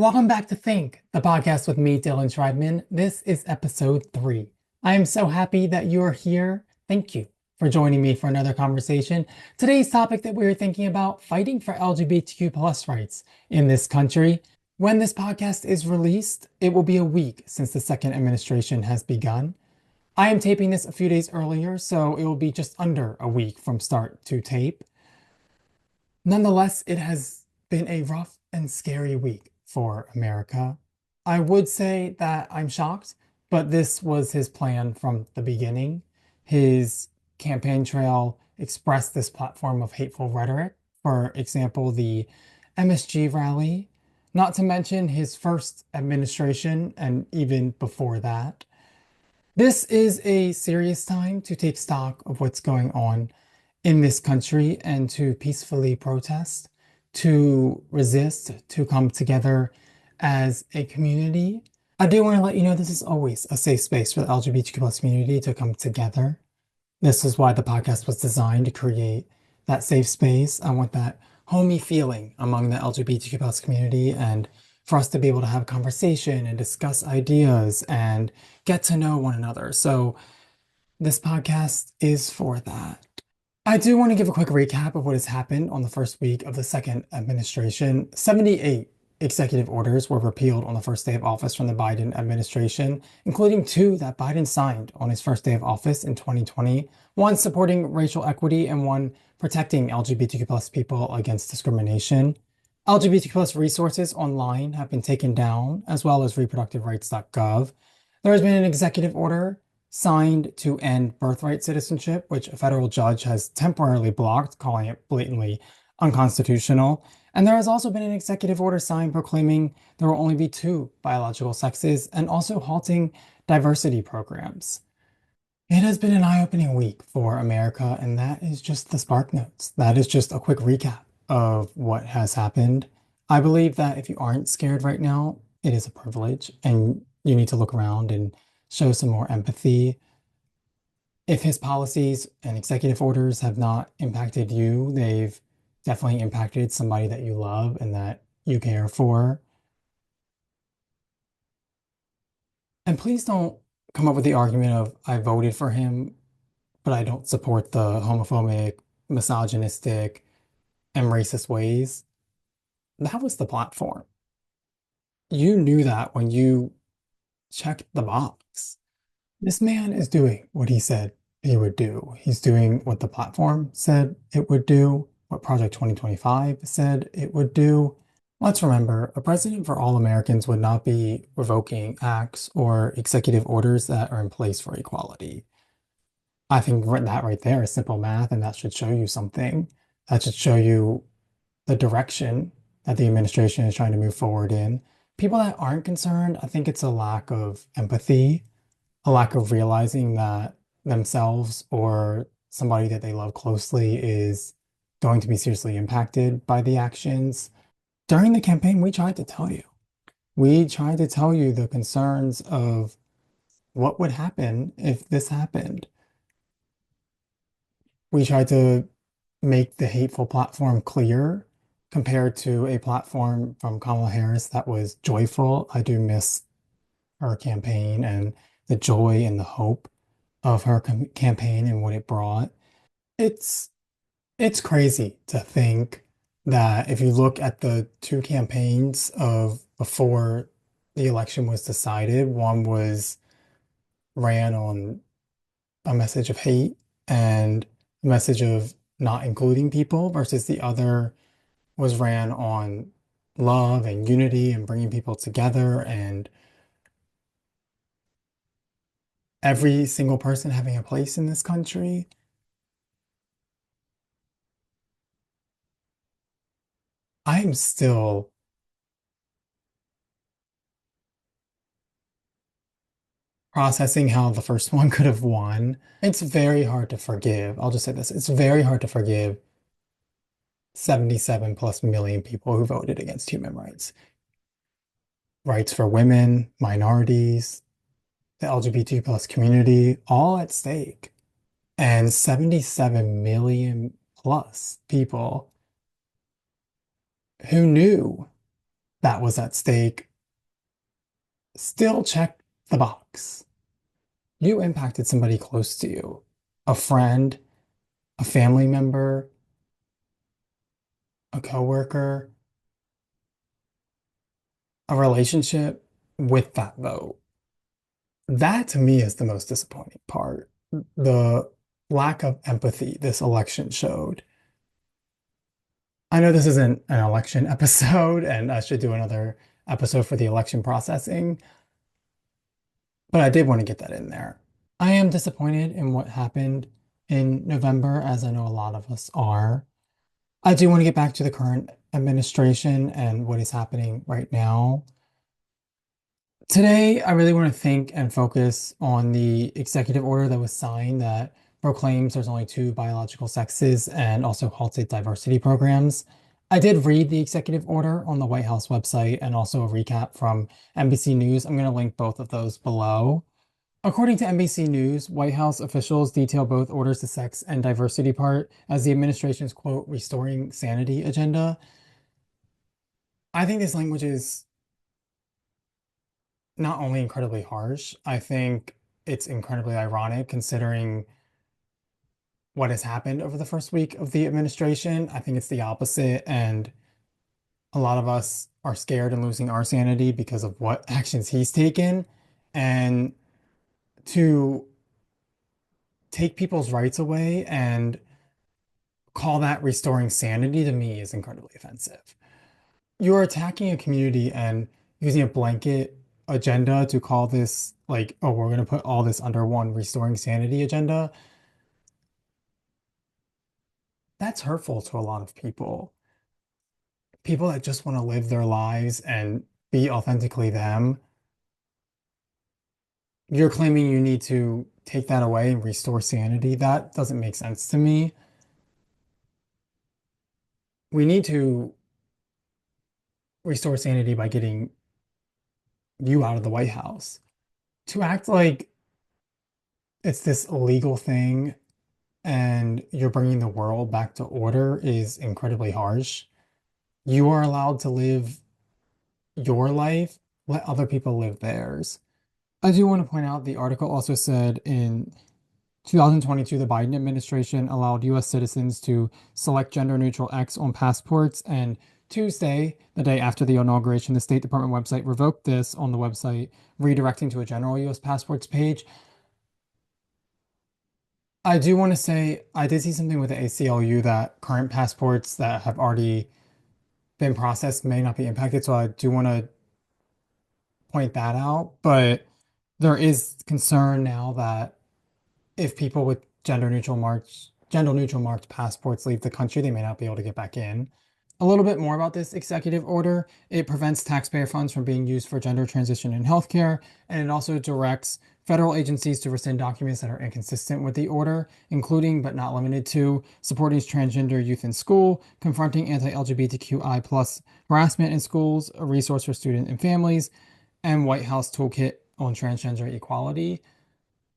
Welcome back to Think, the podcast with me, Dylan Schreibman. This is episode 3. I am so happy that you are here. Thank you for joining me for another conversation. Today's topic that we are thinking about, fighting for LGBTQ plus rights in this country. When this podcast is released, it will be a week since the second administration has begun. I am taping this a few days earlier, so it will be just under a week from start to tape. Nonetheless, it has been a rough and scary week for America. I would say that I'm shocked, but this was his plan from the beginning. His campaign trail expressed this platform of hateful rhetoric. For example, the MSG rally, not to mention his first administration and even before that. This is a serious time to take stock of what's going on in this country and to peacefully protest, to resist, to come together as a community. I do want to let you know this is always a safe space for the LGBTQ plus community to come together. This is why the podcast was designed to create that safe space. I want that homey feeling among the LGBTQ plus community and for us to be able to have a conversation and discuss ideas and get to know one another. So this podcast is for that. I do want to give a quick recap of what has happened on the first week of the second administration. 78 executive orders were repealed on the first day of office from the Biden administration, including 2 that Biden signed on his first day of office in 2020, one supporting racial equity and one protecting LGBTQ plus people against discrimination. LGBTQ plus resources online have been taken down, as well as reproductiverights.gov. There has been an executive order signed to end birthright citizenship, which a federal judge has temporarily blocked, calling it blatantly unconstitutional. And there has also been an executive order signed proclaiming there will only be 2 biological sexes and also halting diversity programs. It has been an eye-opening week for America, and that is just the spark notes. That is just a quick recap of what has happened. I believe that if you aren't scared right now, it is a privilege, and you need to look around and show some more empathy. If his policies and executive orders have not impacted you, they've definitely impacted somebody that you love and that you care for. And please don't come up with the argument of, I voted for him, but I don't support the homophobic, misogynistic, and racist ways. That was the platform. You knew that when you checked the box. This man is doing what he said he would do. He's doing what the platform said it would do, what Project 2025 said it would do. Let's remember, a president for all Americans would not be revoking acts or executive orders that are in place for equality. I think that right there is simple math, and that should show you something. That should show you the direction that the administration is trying to move forward in. People that aren't concerned, I think it's a lack of empathy, a lack of realizing that themselves or somebody that they love closely is going to be seriously impacted by the actions. During the campaign, we tried to tell you. We tried to tell you the concerns of what would happen if this happened. We tried to make the hateful platform clear compared to a platform from Kamala Harris that was joyful. I do miss her campaign and the joy and the hope of her campaign and what it brought. It's it's crazy to think that if you look at the 2 campaigns of before the election was decided, one was ran on a message of hate and a message of not including people versus the other was ran on love and unity and bringing people together and every single person having a place in this country. I'm still processing how the first one could have won. It's very hard to forgive. I'll just say this. It's very hard to forgive 77 plus million people who voted against human rights. Rights for women, minorities, the LGBT plus community, all at stake. And 77 million plus people who knew that was at stake, still check the box. You impacted somebody close to you, a friend, a family member, a coworker, a relationship with that vote. That to me is the most disappointing part. The lack of empathy this election showed. I know this isn't an election episode, and I should do another episode for the election processing, but I did want to get that in there. I am disappointed in what happened in November, as I know a lot of us are. I do want to get back to the current administration and what is happening right now. Today, I really want to think and focus on the executive order that was signed that proclaims there's only two biological sexes and also halted diversity programs. I did read the executive order on the White House website and also a recap from NBC News. I'm going to link both of those below. According to NBC News, White House officials detail both orders the sex and diversity part as the administration's quote, restoring sanity agenda. I think this language is not only incredibly harsh, I think it's incredibly ironic considering what has happened over the first week of the administration. I think it's the opposite, and a lot of us are scared and losing our sanity because of what actions he's taken. And to take people's rights away and call that restoring sanity to me is incredibly offensive. You're attacking a community and using a blanket agenda to call this like, oh, we're going to put all this under one restoring sanity agenda. That's hurtful to a lot of people. People that just want to live their lives and be authentically them. You're claiming you need to take that away and restore sanity. That doesn't make sense to me. We need to restore sanity by getting you out of the White House. To act like it's this illegal thing and you're bringing the world back to order is incredibly harsh. You are allowed to live your life, let other people live theirs. I do want to point out the article also said in 2022, the Biden administration allowed US citizens to select gender neutral X on passports. And Tuesday, the day after the inauguration, the State Department website revoked this on the website, redirecting to a general US passports page. I do want to say I did see something with the ACLU that current passports that have already been processed may not be impacted. So I do want to point that out. But there is concern now that if people with gender neutral marked passports leave the country, they may not be able to get back in. A little bit more about this executive order. It prevents taxpayer funds from being used for gender transition in healthcare, and it also directs federal agencies to rescind documents that are inconsistent with the order, including but not limited to supporting transgender youth in school, confronting anti-LGBTQI plus harassment in schools, a resource for students and families, and White House toolkit on transgender equality.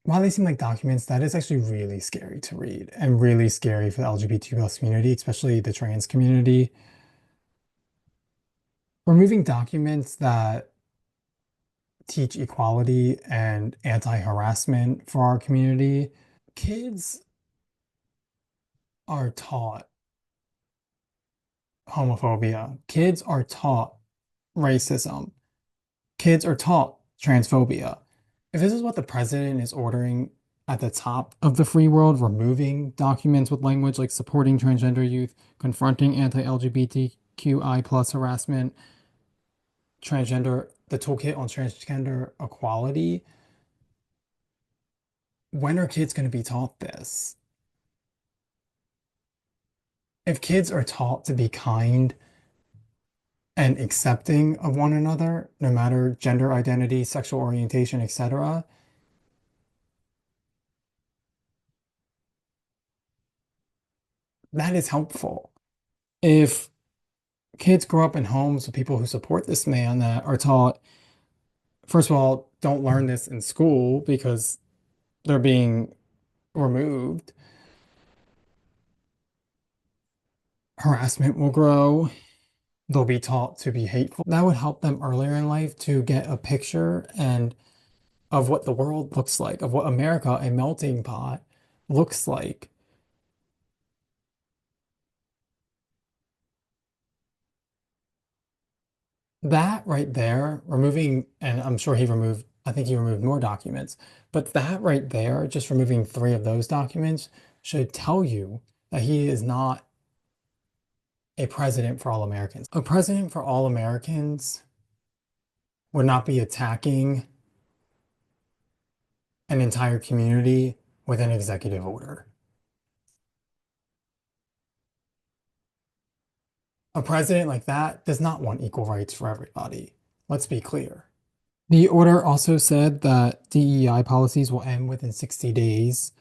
While they seem like documents, that is actually really scary to read and really scary for the LGBT plus community, especially the trans community. Removing documents that teach equality and anti-harassment for our community. Kids are taught homophobia. Kids are taught racism. Kids are taught transphobia. If this is what the president is ordering at the top of the free world, removing documents with language like supporting transgender youth, confronting anti-LGBTQI plus harassment, the toolkit on transgender equality, when are kids going to be taught this? If kids are taught to be kind and accepting of one another, no matter gender identity, sexual orientation, etc., that is helpful. If kids grow up in homes with people who support this man that are taught, first of all, don't learn this in school because they're being removed, harassment will grow. they'll be taught to be hateful. That would help them earlier in life to get a picture and of what the world looks like, of what America, a melting pot, looks like. That right there, removing, and I'm sure he removed, I think he removed more documents, but that right there, just removing three of those documents should tell you that he is not a president for all Americans. A president for all Americans would not be attacking an entire community with an executive order. A president like that does not want equal rights for everybody. Let's be clear. The order also said that DEI policies will end within 60 days.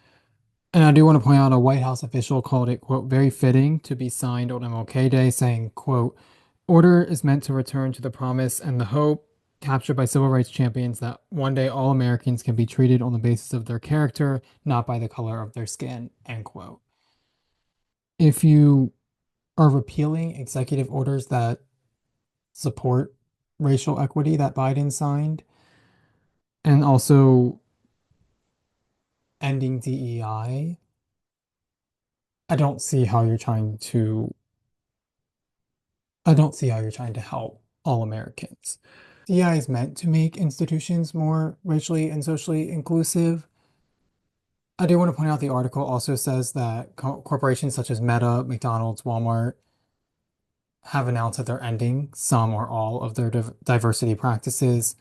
And I do want to point out a White House official called it, quote, very fitting to be signed on MLK Day, saying, quote, order is meant to return to the promise and the hope captured by civil rights champions that one day all Americans can be treated on the basis of their character, not by the color of their skin, end quote. If you are repealing executive orders that support racial equity that Biden signed, and also ending DEI, I don't see how you're trying to I don't see how you're trying to help all Americans. DEI is meant to make institutions more racially and socially inclusive. I do want to point out the article also says that corporations such as Meta, McDonald's, Walmart have announced that they're ending some or all of their diversity practices.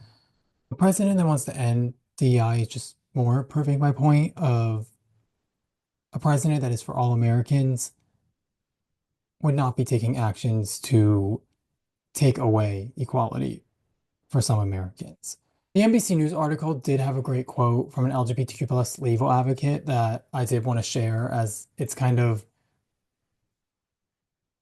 The president that wants to end DEI is just more proving my point of a president that is for all Americans would not be taking actions to take away equality for some Americans. The NBC News article did have a great quote from an LGBTQ plus legal advocate that I did want to share as it's kind of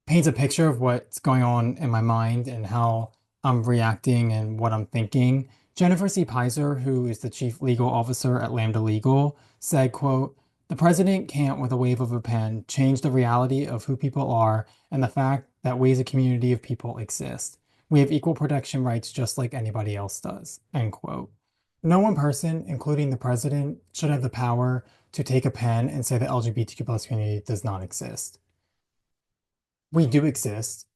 paints a picture of what's going on in my mind and how I'm reacting and what I'm thinking. Jennifer C. Pizer, who is the chief legal officer at Lambda Legal, said, quote, the president can't, with a wave of a pen, change the reality of who people are and the fact that we as a community of people exist. We have equal protection rights just like anybody else does, end quote. No one person, including the president, should have the power to take a pen and say the LGBTQ plus community does not exist. We do exist.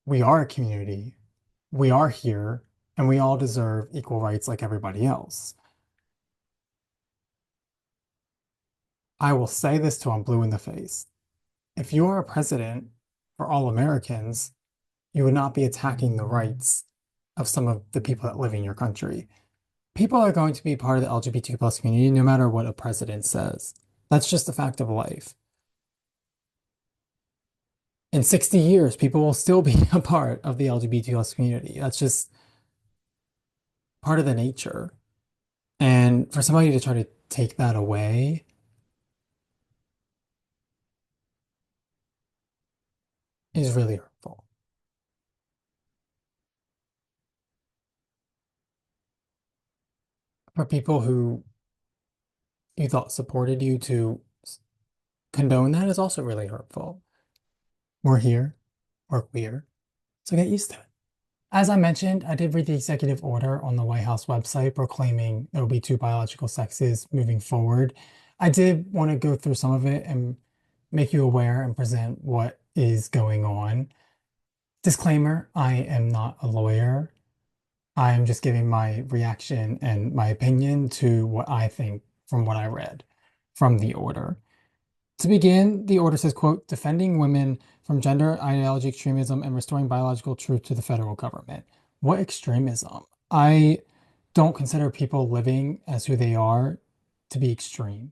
We are a community. We are here, and we all deserve equal rights like everybody else. I will say this till I'm blue in the face. If you are a president for all Americans, you would not be attacking the rights of some of the people that live in your country. People are going to be part of the LGBTQ plus community no matter what a president says. That's just a fact of life. In 60 years, people will still be a part of the LGBT plus community. That's just part of the nature. And for somebody to try to take that away is really hurtful. For people who you thought supported you to condone that is also really hurtful. We're here, we're queer, so get used to it. As I mentioned, I did read the executive order on the White House website proclaiming there will be two biological sexes moving forward. I did want to go through some of it and make you aware and present what is going on. Disclaimer, I am not a lawyer. I'm just giving my reaction and my opinion to what I think from what I read from the order. To begin, the order says, quote, defending women from gender ideology extremism and restoring biological truth to the federal government. What extremism? I don't consider people living as who they are to be extreme.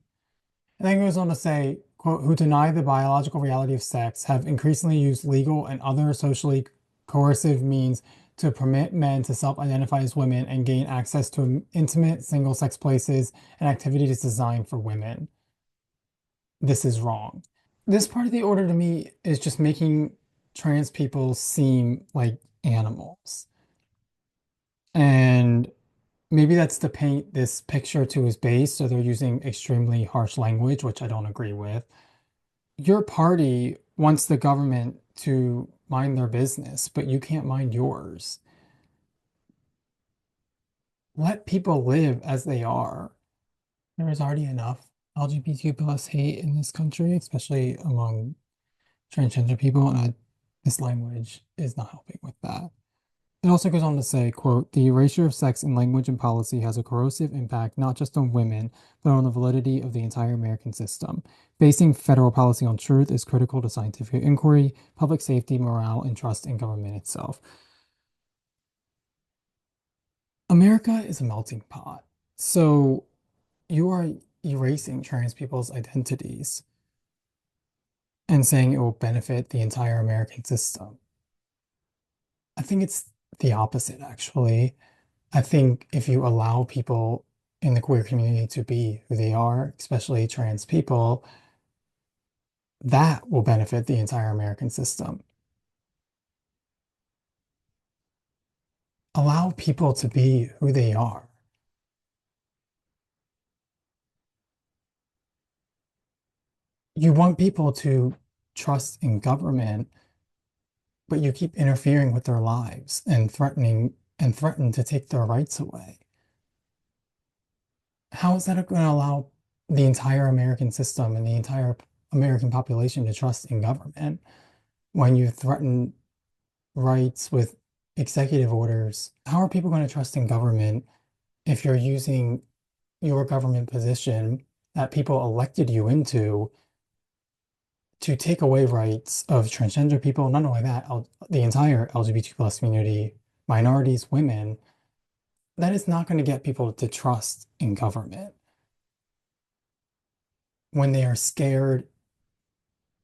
And then it goes on to say, quote, who deny the biological reality of sex have increasingly used legal and other socially coercive means to permit men to self-identify as women and gain access to intimate single-sex places and activities designed for women. This is wrong. This part of the order to me is just making trans people seem like animals. And maybe that's to paint this picture to his base, so they're using extremely harsh language, which I don't agree with. Your party wants the government to mind their business, but you can't mind yours. Let people live as they are. There is already enough LGBTQ plus hate in this country, especially among transgender people, and this language is not helping with that. It also goes on to say, quote, the erasure of sex in language and policy has a corrosive impact not just on women, but on the validity of the entire American system. Basing federal policy on truth is critical to scientific inquiry, public safety, morale, and trust in government itself. America is a melting pot. So you are erasing trans people's identities and saying it will benefit the entire American system. I think it's the opposite, actually. I think if you allow people in the queer community to be who they are, especially trans people, that will benefit the entire American system. Allow people to be who they are. You want people to trust in government, but you keep interfering with their lives and threaten to take their rights away. How is that going to allow the entire American system and the entire American population to trust in government when you threaten rights with executive orders? How are people going to trust in government if you're using your government position that people elected you into to take away rights of transgender people? Not only that, the entire LGBT plus community, minorities, women. That is not going to get people to trust in government when they are scared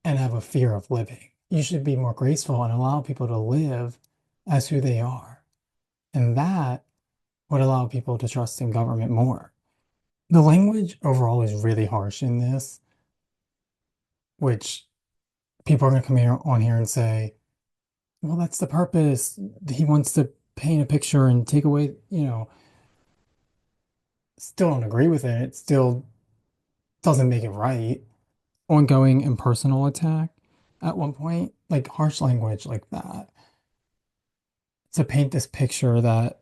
and have a fear of living. You should be more graceful and allow people to live as who they are. And that would allow people to trust in government more. The language overall is really harsh in this, which people are going to come here on here and say, well, that's the purpose. He wants to paint a picture and take away, still don't agree with it. It still doesn't make it right. Ongoing and personal attack at one point, like harsh language like that, to paint this picture that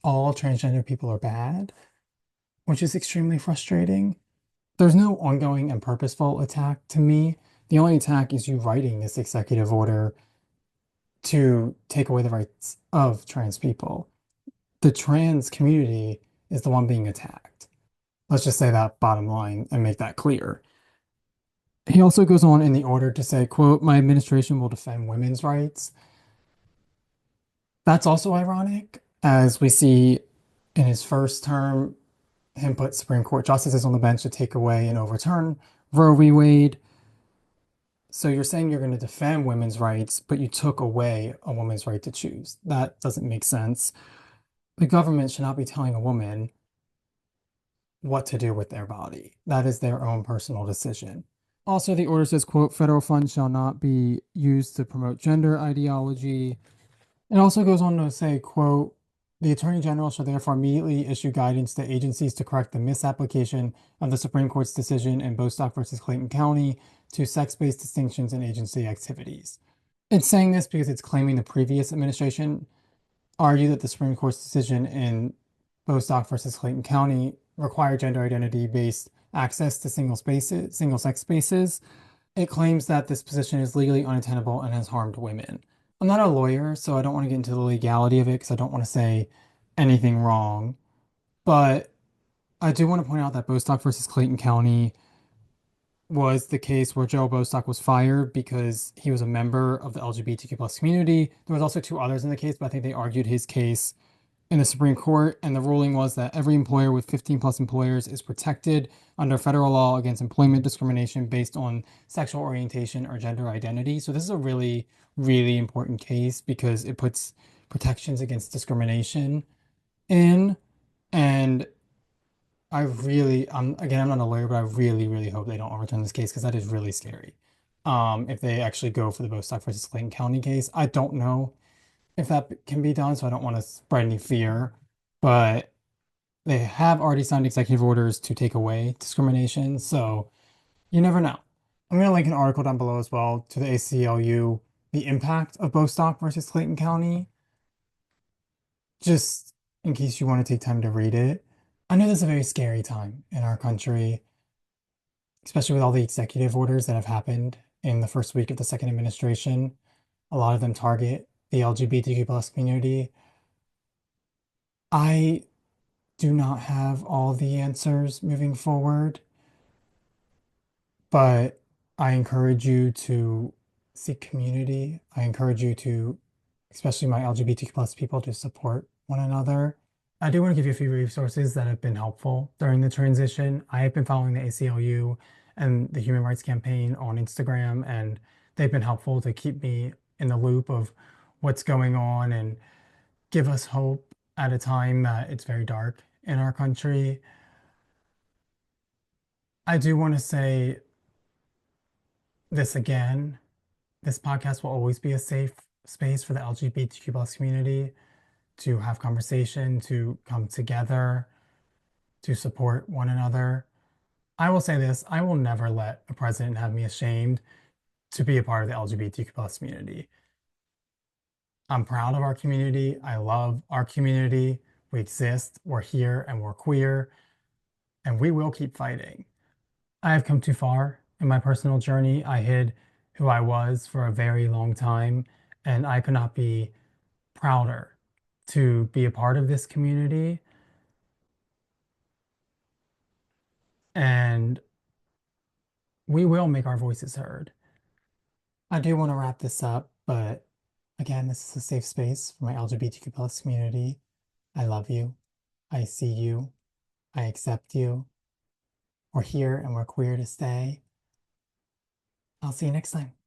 all transgender people are bad, which is extremely frustrating. There's no ongoing and purposeful attack to me. The only attack is you writing this executive order to take away the rights of trans people. The trans community is the one being attacked. Let's just say that bottom line and make that clear. He also goes on in the order to say, quote, my administration will defend women's rights. That's also ironic, as we see in his first term, him put Supreme Court justices on the bench to take away and overturn Roe v. Wade. So you're saying you're going to defend women's rights, but you took away a woman's right to choose. That doesn't make sense. The government should not be telling a woman what to do with their body. That is their own personal decision. Also, the order says, quote, federal funds shall not be used to promote gender ideology. It also goes on to say, quote, the Attorney General shall therefore immediately issue guidance to agencies to correct the misapplication of the Supreme Court's decision in Bostock versus Clayton County to sex-based distinctions in agency activities. It's saying this because it's claiming the previous administration argued that the Supreme Court's decision in Bostock versus Clayton County required gender identity-based access to single-sex spaces. It claims that this position is legally untenable and has harmed women. I'm not a lawyer, so I don't want to get into the legality of it because I don't want to say anything wrong. But I do want to point out that Bostock versus Clayton County was the case where Joe Bostock was fired because he was a member of the LGBTQ plus community. There was also two others in the case, but I think they argued his case in the Supreme Court, and the ruling was that every employer with 15 plus employers is protected under federal law against employment discrimination based on sexual orientation or gender identity. So this is a really, really important case because it puts protections against discrimination in. And again, I'm not a lawyer, but I really, really hope they don't overturn this case because that is really scary. If they actually go for the Bostock versus Clayton County case, I don't know if that can be done, so I don't want to spread any fear, but they have already signed executive orders to take away discrimination, so you never know. I'm going to link an article down below as well to the ACLU the impact of Bostock versus Clayton County, just in case you want to take time to read it. I know this is a very scary time in our country, especially with all the executive orders that have happened in the first week of the second administration. A lot of them target the LGBTQ plus community. I do not have all the answers moving forward, but I encourage you to seek community. I encourage you to, especially my LGBTQ plus people, to support one another. I do want to give you a few resources that have been helpful during the transition. I have been following the ACLU and the Human Rights Campaign on Instagram, and they've been helpful to keep me in the loop of what's going on and give us hope at a time that it's very dark in our country. I do want to say this again. This podcast will always be a safe space for the LGBTQ plus community to have conversation, to come together, to support one another. I will say this, I will never let a president have me ashamed to be a part of the LGBTQ plus community. I'm proud of our community. I love our community. We exist, we're here, and we're queer, and we will keep fighting. I have come too far in my personal journey. I hid who I was for a very long time, and I could not be prouder to be a part of this community. And we will make our voices heard. I do want to wrap this up, but again, this is a safe space for my LGBTQ plus community. I love you. I see you. I accept you. We're here and we're queer to stay. I'll see you next time.